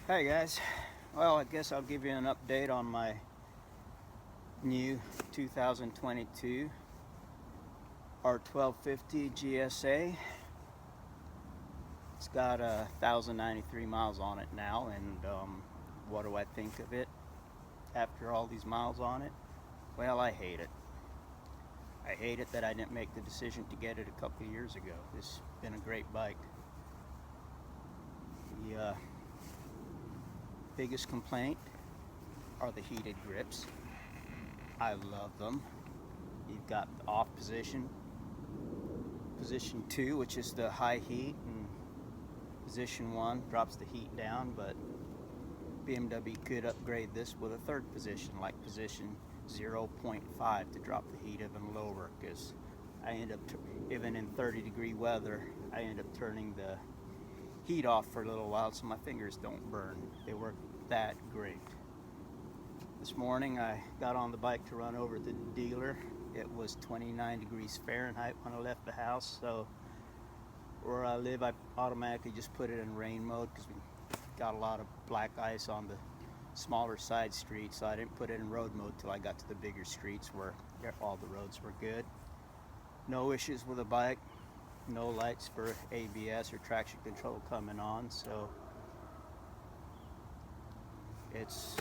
Hey guys, well I guess I'll give you an update on my new 2022 R1250 GSA. It's got 1,093 miles on it now, and what do I think of it after all these miles on it? Well, I hate it. I hate it that I didn't make the decision to get it a couple of years ago. This has been a great bike. The biggest complaint are the heated grips. I love them. You've got the off position, position 2, which is the high heat, and position 1 drops the heat down, but BMW could upgrade this with a third position, like position 0.5, to drop the heat even lower, because I end up, even in 30-degree weather, I end up turning the heat off for a little while so my fingers don't burn. They work that great. This morning I got on the bike to run over to the dealer. It was 29 degrees Fahrenheit when I left the house, so where I live I automatically just put it in rain mode because we got a lot of black ice on the smaller side streets, so I didn't put it in road mode till I got to the bigger streets where all the roads were good. No issues with the bike. No lights for ABS or traction control coming on, so it's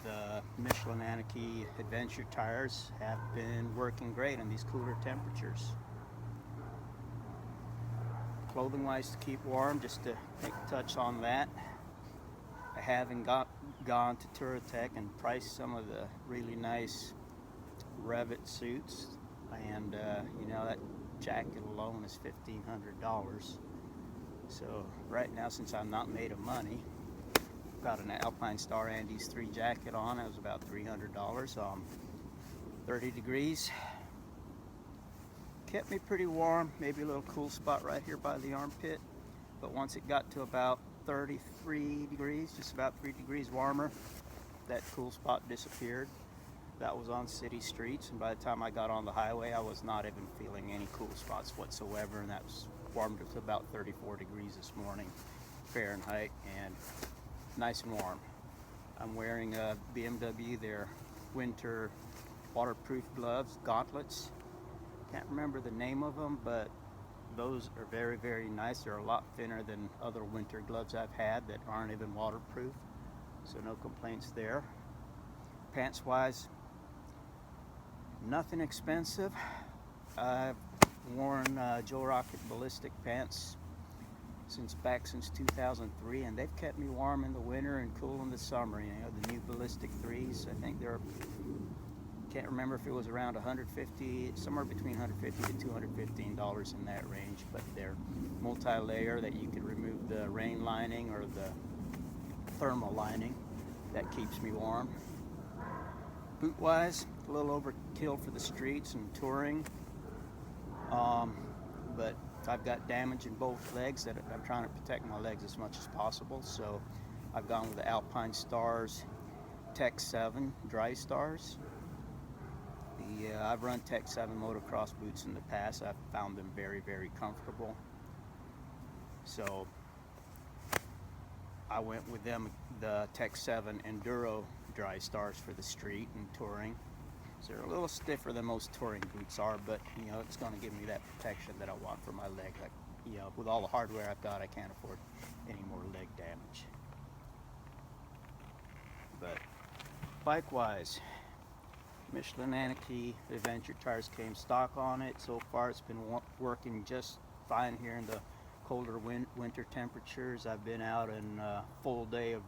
the Michelin Anarchy Adventure tires have been working great in these cooler temperatures. Clothing wise, to keep warm, just to take a touch on that, I haven't gone to Touratech and priced some of the really nice Revit suits, and you know, that jacket alone is $1,500. So right now, since I'm not made of money, I've got an Alpine Star Andes 3 jacket on. It was about $300. 30 degrees kept me pretty warm. Maybe a little cool spot right here by the armpit, but once it got to about 33 degrees, just about 3 degrees warmer, that cool spot disappeared. That was on city streets, and by the time I got on the highway, I was not even feeling any cool spots whatsoever, and that was warmed up to about 34 degrees this morning Fahrenheit, and nice and warm. I'm wearing a BMW, their winter waterproof gloves, gauntlets. Can't remember the name of them, but those are very, very nice. They're a lot thinner than other winter gloves I've had that aren't even waterproof, so no complaints there. Pants wise, nothing expensive. I've worn Joe Rocket ballistic pants since 2003, and they've kept me warm in the winter and cool in the summer. You know, the new ballistic 3s, I think they're, can't remember if it was around 150, somewhere between $150 to $215 in that range, but they're multi-layer that you can remove the rain lining or the thermal lining. That keeps me warm. Boot wise, a little overkill for the streets and touring, but I've got damage in both legs that I'm trying to protect my legs as much as possible, so I've gone with the Alpine Stars Tech 7 Dry Stars. I've run Tech 7 motocross boots in the past. I've found them very, very comfortable, so I went with them, the Tech 7 Enduro Dry Stars for the street and touring. So they're a little stiffer than most touring boots are, but you know, it's going to give me that protection that I want for my leg. Like, you know, with all the hardware I've got, I can't afford any more leg damage. But bike wise, Michelin Anarchy Adventure tires came stock on it. So far it's been working just fine here in the colder winter temperatures. I've been out in a full day of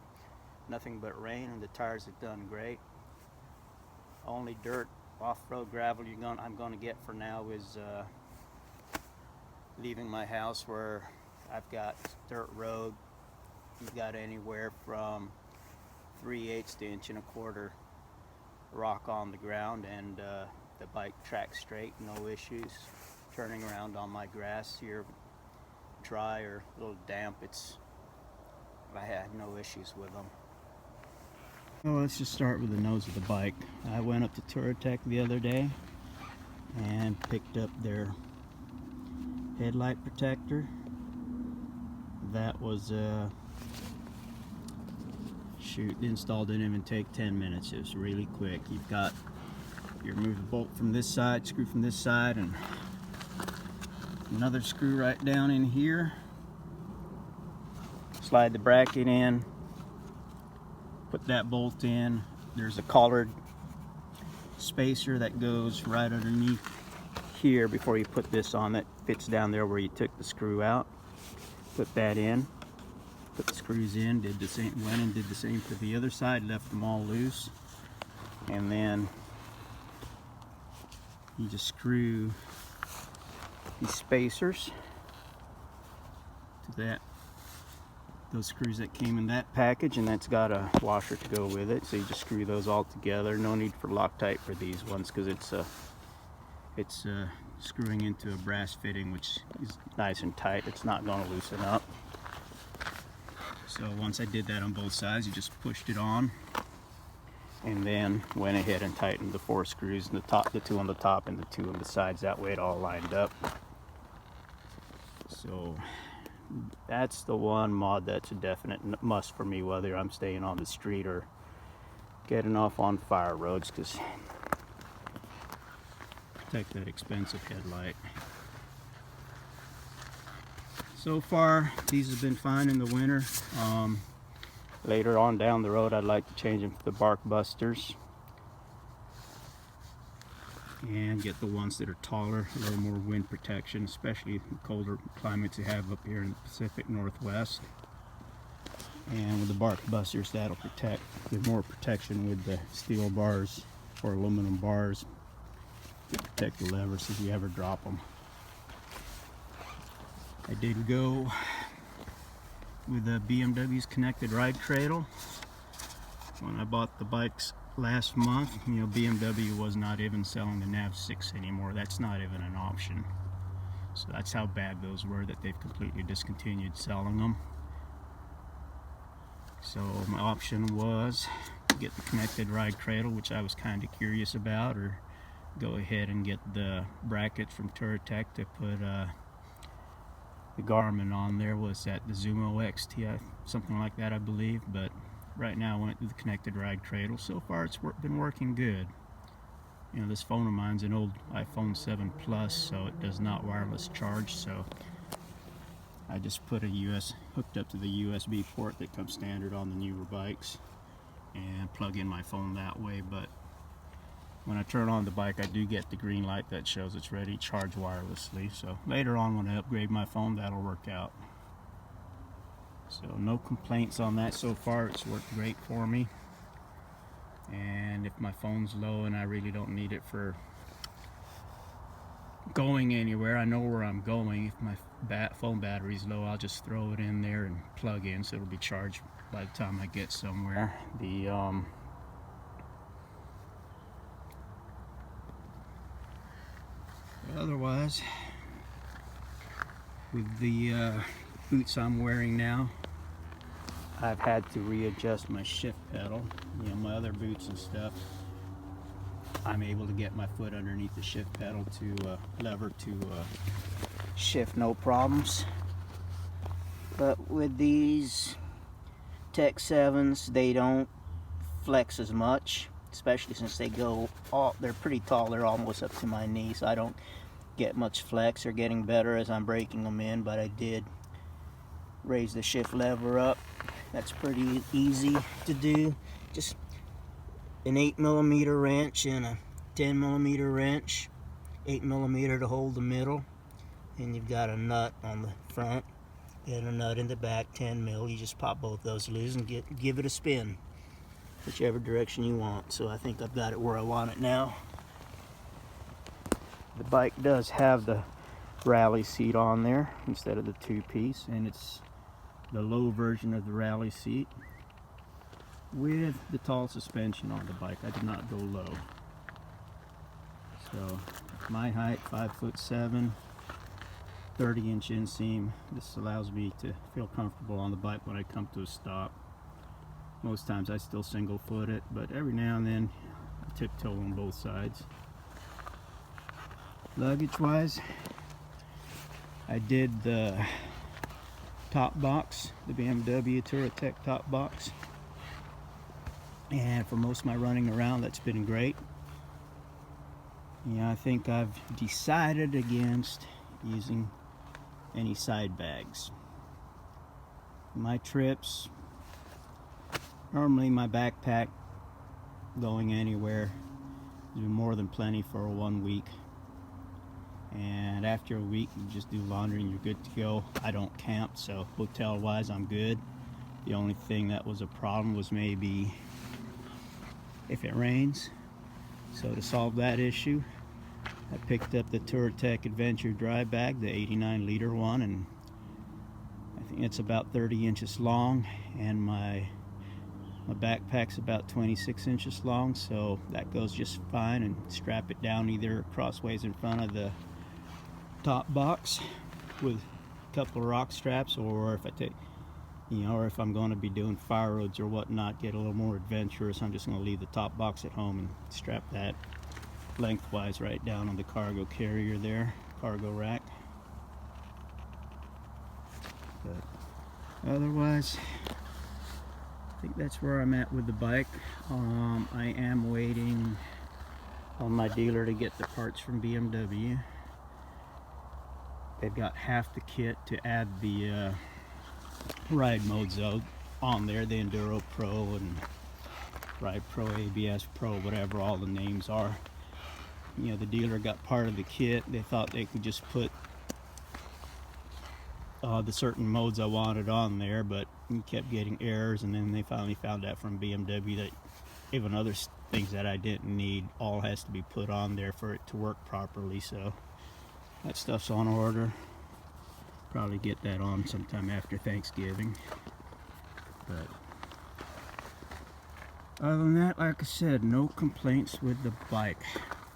nothing but rain, and the tires have done great. Only dirt, off-road gravel I'm going to get for now is leaving my house, where I've got dirt road. You've got anywhere from 3/8 to 1 1/4 rock on the ground, and the bike tracks straight, no issues. Turning around on my grass here, dry or a little damp, I had no issues with them. Well, let's just start with the nose of the bike. I went up to Touratech the other day and picked up their headlight protector. That was Shoot, the install didn't even take 10 minutes. It was really quick. You've got, you remove the bolt from this side, screw from this side, and another screw right down in here. Slide the bracket in, put that bolt in. There's a collared spacer that goes right underneath here before you put this on, that fits down there where you took the screw out. Put that in, put the screws in, did the same, went and did the same for the other side, left them all loose, and then you just screw these spacers to that, those screws that came in that package, and that's got a washer to go with it, so you just screw those all together. No need for Loctite for these ones because it's screwing into a brass fitting, which is nice and tight. It's not going to loosen up. So once I did that on both sides, you just pushed it on and then went ahead and tightened the 4 screws in the top, the 2 on the top and the 2 on the sides. That way it all lined up. So that's the one mod that's a definite must for me, whether I'm staying on the street or getting off on fire roads, because protect that expensive headlight. So far these have been fine in the winter. Later on down the road I'd like to change them to the bark busters and get the ones that are taller, a little more wind protection, especially in colder climates you have up here in the Pacific Northwest. And with the bark busters, that'll protect, give more protection with the steel bars or aluminum bars to protect the levers if you ever drop them. I did go with the BMW's connected ride cradle. When I bought the bikes last month, you know, BMW was not even selling the Nav6 anymore. That's not even an option. So that's how bad those were, that they've completely discontinued selling them. So my option was to get the connected ride cradle, which I was kind of curious about, or go ahead and get the brackets from Touratech to put the Garmin on there. Was that the Zumo XT, something like that, I believe. But right now I went to the connected ride cradle. So far it's been working good. You know, this phone of mine's an old iPhone 7 Plus, so it does not wireless charge, so I just put hooked up to the USB port that comes standard on the newer bikes and plug in my phone that way. But when I turn on the bike, I do get the green light that shows it's ready to charge wirelessly. So later on when I upgrade my phone, that'll work out. So no complaints on that so far. It's worked great for me. And if my phone's low and I really don't need it for going anywhere, I know where I'm going. If my phone battery's low, I'll just throw it in there and plug in, so it'll be charged by the time I get somewhere. Otherwise, with the boots I'm wearing now, I've had to readjust my shift pedal. You know, my other boots and stuff, I'm able to get my foot underneath the shift pedal to lever to shift, no problems. But with these Tech 7s, they don't flex as much, especially since they go all, they're pretty tall, they're almost up to my knee, so I don't get much flex. Or getting better as I'm breaking them in, but I did raise the shift lever up. That's pretty easy to do. Just an 8mm wrench and a 10mm wrench. 8mm to hold the middle, and you've got a nut on the front and a nut in the back, 10mm. You just pop both those loose and give it a spin, whichever direction you want. So I think I've got it where I want it now. The bike does have the Rallye seat on there instead of the 2-piece, and it's the low version of the Rallye seat with the tall suspension on the bike. I did not go low. So my height, 5'7", 30-inch inseam. This allows me to feel comfortable on the bike when I come to a stop. Most times I still single foot it, but every now and then I tiptoe on both sides. Luggage wise, I did the top box, the BMW Touratech top box. And for most of my running around, that's been great. Yeah, I think I've decided against using any side bags. My trips, normally my backpack going anywhere is more than plenty for 1 week. And after a week, you just do laundry and you're good to go. I don't camp, so hotel wise I'm good. The only thing that was a problem was maybe if it rains. So to solve that issue, I picked up the TourTech Adventure dry bag, the 89 liter one, and I think it's about 30 inches long, and my backpack's about 26 inches long, so that goes just fine. And strap it down either crossways in front of the top box with a couple of rock straps, or if I take, or if I'm going to be doing fire roads or whatnot, get a little more adventurous, I'm just going to leave the top box at home and strap that lengthwise right down on the cargo carrier there, cargo rack. But otherwise, I think that's where I'm at with the bike. I am waiting on my dealer to get the parts from BMW. They've got half the kit to add the ride modes on there, the Enduro Pro and Ride Pro, ABS Pro, whatever all the names are. The dealer got part of the kit. They thought they could just put the certain modes I wanted on there, but he kept getting errors, and then they finally found out from BMW that even other things that I didn't need all has to be put on there for it to work properly. So that stuff's on order. Probably get that on sometime after Thanksgiving. But other than that, like I said, no complaints with the bike,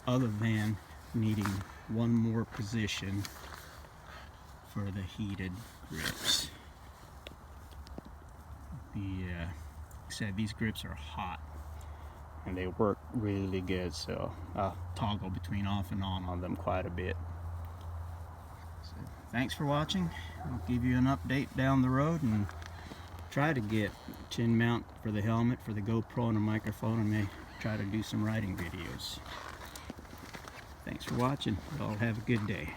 other than needing one more position for the heated grips. Like I said, these grips are hot and they work really good, so I'll toggle between off and on them quite a bit. So, thanks for watching. I'll give you an update down the road and try to get chin mount for the helmet, for the GoPro, and a microphone, and may try to do some riding videos. Thanks for watching. Y'all have a good day.